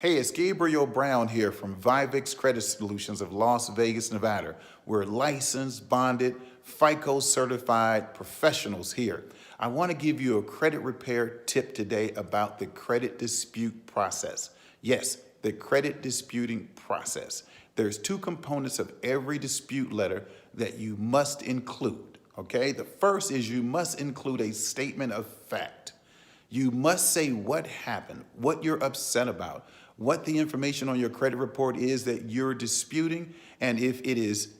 Hey, it's Gabriel Brown here from Vivix Credit Solutions of Las Vegas, Nevada. We're licensed, bonded, FICO certified professionals here. I want to give you a credit repair tip today about the credit dispute process. Yes, the credit disputing process. There's two components of every dispute letter that you must include, okay? The first is you must include a statement of fact. You must say what happened, what you're upset about, what the information on your credit report is that you're disputing, and if it is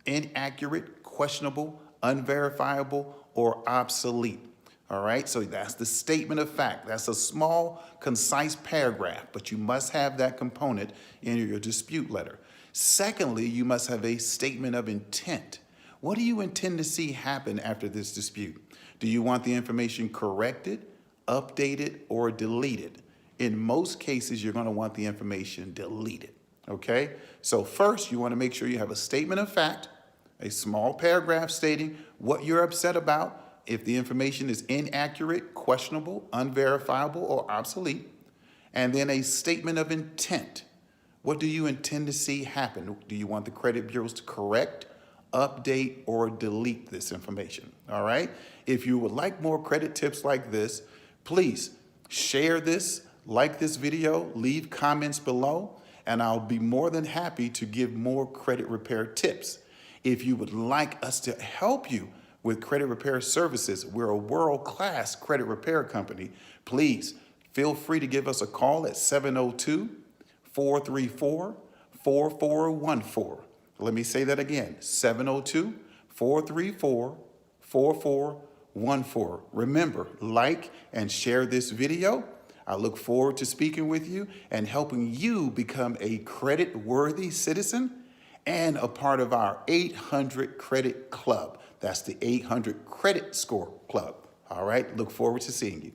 inaccurate, questionable, unverifiable, or obsolete. All right, so that's the statement of fact. That's a small, concise paragraph, but you must have that component in your dispute letter. Secondly, you must have a statement of intent. What do you intend to see happen after this dispute? Do you want the information corrected, updated, or deleted? In most cases, you're going to want the information deleted, okay? So first, you want to make sure you have a statement of fact, a small paragraph stating what you're upset about, if the information is inaccurate, questionable, unverifiable, or obsolete, and then a statement of intent. What do you intend to see happen? Do you want the credit bureaus to correct, update, or delete this information, all right? If you would like more credit tips like this, please share this, like this video, leave comments below, and I'll be more than happy to give more credit repair tips. If you would like us to help you with credit repair services, we're a world-class credit repair company. Please feel free to give us a call at 702-434-4414. Let me say that again, 702-434-4414. Remember, like and share this video. I look forward to speaking with you and helping you become a credit-worthy citizen and a part of our 800 Credit Club. That's the 800 Credit Score Club. All right, look forward to seeing you.